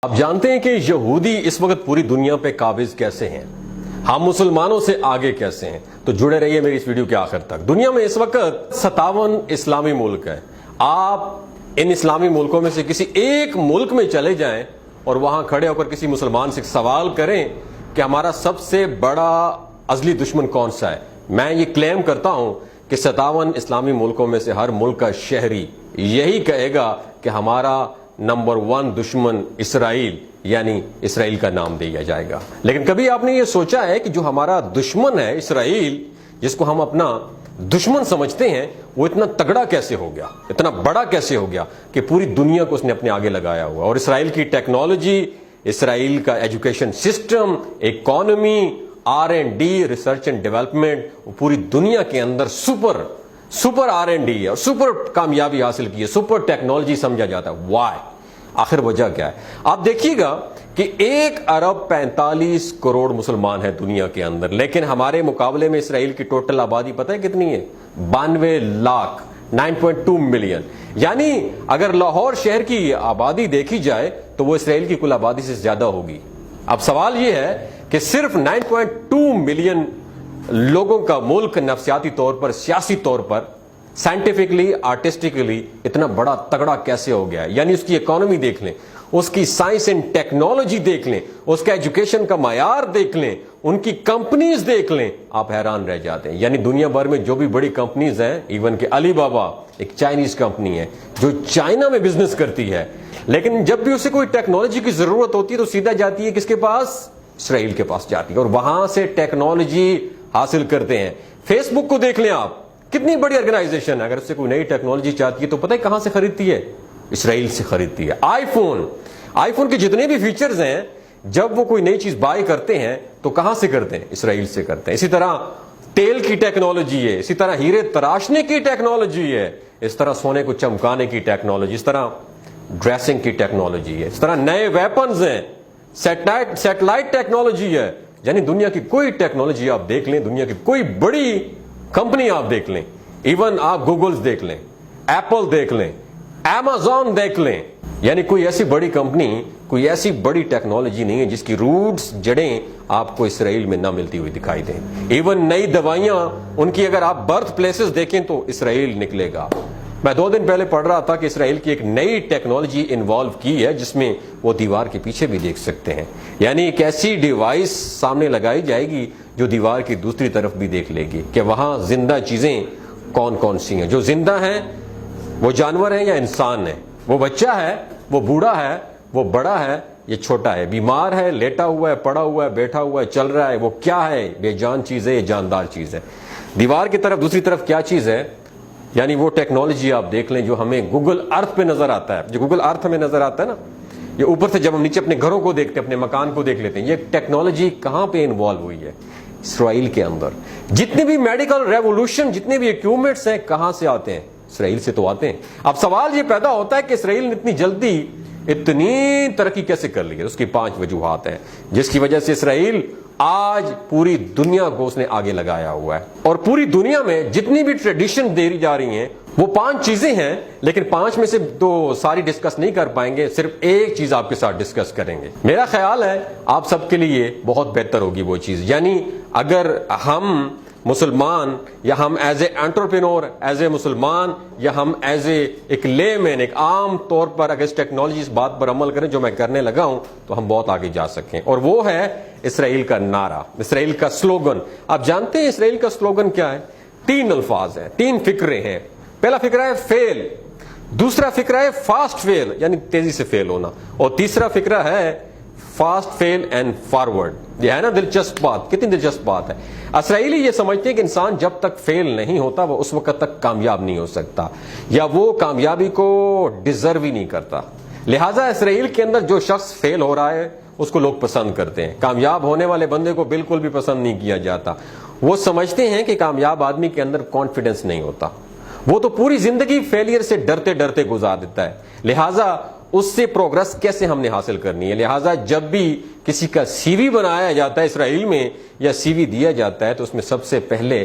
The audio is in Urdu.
آپ جانتے ہیں کہ یہودی اس وقت پوری دنیا پہ قابض کیسے ہیں، ہم مسلمانوں سے آگے کیسے ہیں؟ تو جڑے رہیے میری اس ویڈیو کے آخر تک۔ دنیا میں اس وقت 57 اسلامی ملک ہیں۔ آپ ان اسلامی ملکوں میں سے کسی ایک ملک میں چلے جائیں اور وہاں کھڑے ہو کر کسی مسلمان سے سوال کریں کہ ہمارا سب سے بڑا ازلی دشمن کون سا ہے، میں یہ کلیم کرتا ہوں کہ 57 اسلامی ملکوں میں سے ہر ملک کا شہری یہی کہے گا کہ ہمارا نمبر 1 دشمن اسرائیل، یعنی اسرائیل کا نام دیا جائے گا۔ لیکن کبھی آپ نے یہ سوچا ہے کہ جو ہمارا دشمن ہے اسرائیل، جس کو ہم اپنا دشمن سمجھتے ہیں، وہ اتنا تگڑا کیسے ہو گیا، اتنا بڑا کیسے ہو گیا کہ پوری دنیا کو اس نے اپنے آگے لگایا ہوا؟ اور اسرائیل کی ٹیکنالوجی، اسرائیل کا education system, economy, R&D، research and development, پوری دنیا کے اندر سپر R&D اور سپر کامیابی حاصل کی ہے، سپر ٹیکنالوجی سمجھا جاتا ہے۔ وائی؟ آخر وجہ کیا ہے؟ آپ دیکھیے گا کہ 1 ارب 45 کروڑ مسلمان ہیں دنیا کے اندر، لیکن ہمارے مقابلے میں اسرائیل کی ٹوٹل آبادی پتہ ہے کتنی ہے؟ 92 لاکھ، 9.2 ملین۔ یعنی اگر لاہور شہر کی آبادی دیکھی جائے تو وہ اسرائیل کی کل آبادی سے زیادہ ہوگی۔ اب سوال یہ ہے کہ صرف 9.2 ملین لوگوں کا ملک نفسیاتی طور پر، سیاسی طور پر، سائنٹیفکلی، آرٹسٹکلی اتنا بڑا تگڑا کیسے ہو گیا ہے؟ یعنی اس کی اکانومی دیکھ لیں، اس کی سائنس اینڈ ٹیکنالوجی دیکھ لیں، اس کا ایجوکیشن کا معیار دیکھ لیں، ان کی کمپنیز دیکھ لیں، آپ حیران رہ جاتے ہیں۔ یعنی دنیا بھر میں جو بھی بڑی کمپنیز ہیں، ایون کہ علی بابا ایک چائنیز کمپنی ہے جو چائنا میں بزنس کرتی ہے، لیکن جب بھی اسے کوئی ٹیکنالوجی کی ضرورت ہوتی ہے تو سیدھا جاتی ہے کس کے پاس؟ اسرائیل کے پاس جاتی ہے اور وہاں سے ٹیکنالوجی حاصل کرتے ہیں۔ فیس بک کو دیکھ لیں آپ، کتنی بڑی آرگنائزیشن ہے، اگر اس سے کوئی نئی ٹیکنالوجی چاہتی ہے تو پتہ ہے کہاں سے خریدتی ہے؟ اسرائیل سے خریدتی ہے۔ آئی فون کے جتنے بھی فیچرز ہیں، جب وہ کوئی نئی چیز بائی کرتے ہیں تو کہاں سے کرتے ہیں؟ اسرائیل سے کرتے ہیں۔ اسی طرح تیل کی ٹیکنالوجی ہے، اسی طرح ہیرے تراشنے کی ٹیکنالوجی ہے، اس طرح سونے کو چمکانے کی ٹیکنالوجی، اس طرح ڈریسنگ کی ٹیکنالوجی ہے، اس طرح نئے ویپنز ہیں، سیٹلائٹ ٹیکنالوجی ہے۔ یعنی دنیا کی کوئی ٹیکنالوجی آپ دیکھ لیں، دنیا کی کوئی بڑی کمپنی آپ دیکھ لیں، ایون آپ گوگلز دیکھ لیں، ایپل دیکھ لیں، ایمیزون دیکھ لیں، یعنی کوئی ایسی بڑی کمپنی، کوئی ایسی بڑی ٹیکنالوجی نہیں ہے جس کی روٹس، جڑیں آپ کو اسرائیل میں نہ ملتی ہوئی دکھائی دیں۔ ایون نئی دوائیاں، ان کی اگر آپ برتھ پلیسز دیکھیں تو اسرائیل نکلے گا۔ میں 2 دن پہلے پڑھ رہا تھا کہ اسرائیل کی ایک نئی ٹیکنالوجی انوالو کی ہے جس میں وہ دیوار کے پیچھے بھی دیکھ سکتے ہیں، یعنی ایک ایسی ڈیوائس سامنے لگائی جائے گی جو دیوار کی دوسری طرف بھی دیکھ لے گی کہ وہاں زندہ چیزیں کون کون سی ہیں، جو زندہ ہیں وہ جانور ہیں یا انسان ہیں، وہ بچہ ہے، وہ بوڑھا ہے، وہ بڑا ہے، یہ چھوٹا ہے، بیمار ہے، لیٹا ہوا ہے، پڑا ہوا ہے، بیٹھا ہوا ہے، چل رہا ہے، وہ کیا ہے؟ بے جان چیز ہے یا جاندار چیز ہے؟ دیوار کی طرف دوسری طرف کیا چیز ہے؟ یعنی وہ ٹیکنالوجی آپ دیکھ لیں جو ہمیں گوگل ارتھ پہ نظر آتا ہے، جو گوگل ارتھ ہمیں نظر آتا ہے نا، یہ اوپر سے جب ہم نیچے اپنے گھروں کو دیکھتے ہیں، اپنے مکان کو دیکھ لیتے ہیں، یہ ٹیکنالوجی کہاں پہ انوالو ہوئی ہے؟ اسرائیل کے اندر۔ جتنے بھی میڈیکل ریولوشن، جتنے بھی ایکوپمنٹس ہیں، کہاں سے آتے ہیں؟ اسرائیل سے تو آتے ہیں۔ اب سوال یہ پیدا ہوتا ہے کہ اسرائیل نے اتنی جلدی اتنی ترقی کیسے کر لی ہے؟ اس کی 5 وجوہات ہیں جس کی وجہ سے اسرائیل آج پوری دنیا کو اس نے آگے لگایا ہوا ہے۔ اور پوری دنیا میں جتنی بھی ٹریڈیشن دے جا رہی ہیں وہ 5 چیزیں ہیں، لیکن 5 میں سے تو ساری ڈسکس نہیں کر پائیں گے، صرف ایک چیز آپ کے ساتھ ڈسکس کریں گے۔ میرا خیال ہے آپ سب کے لیے بہت بہتر ہوگی وہ چیز، یعنی اگر ہم مسلمان، یا ہم as a entrepreneur, as a مسلمان، یا ہم ایز اے ایک لے مین، ایک عام طور پر اگر اس ٹیکنالوجی اس بات پر عمل کریں جو میں کرنے لگا ہوں تو ہم بہت آگے جا سکیں۔ اور وہ ہے اسرائیل کا نعرہ، اسرائیل کا سلوگن۔ آپ جانتے ہیں اسرائیل کا سلوگن کیا ہے؟ 3 الفاظ ہیں، 3 فکرے ہیں۔ پہلا فکرہ ہے فیل، دوسرا فکرہ ہے فاسٹ فیل یعنی تیزی سے فیل ہونا، اور تیسرا فکرہ ہے فاسٹ فیل اینڈ فارورڈ۔ یہ ہے نا دلچسپ بات، کتنی دلچسپ بات ہے۔ اسرائیلی یہ سمجھتے ہیں کہ انسان جب تک فیل نہیں ہوتا وہ اس وقت تک کامیاب نہیں ہو سکتا، یا وہ کامیابی کو ڈیزرو ہی نہیں کرتا۔ لہٰذا اسرائیل کے اندر جو شخص فیل ہو رہا ہے اس کو لوگ پسند کرتے ہیں، کامیاب ہونے والے بندے کو بالکل بھی پسند نہیں کیا جاتا۔ وہ سمجھتے ہیں کہ کامیاب آدمی کے اندر کانفیڈنس نہیں ہوتا، وہ تو پوری زندگی فیلئر سے ڈرتے ڈرتے گزار دیتا ہے۔ لہٰذا اس سے پروگرس کیسے ہم نے حاصل کرنی ہے؟ لہٰذا جب بھی کسی کا سی وی بنایا جاتا ہے اسرائیل میں، یا سی وی دیا جاتا ہے، تو اس میں سب سے پہلے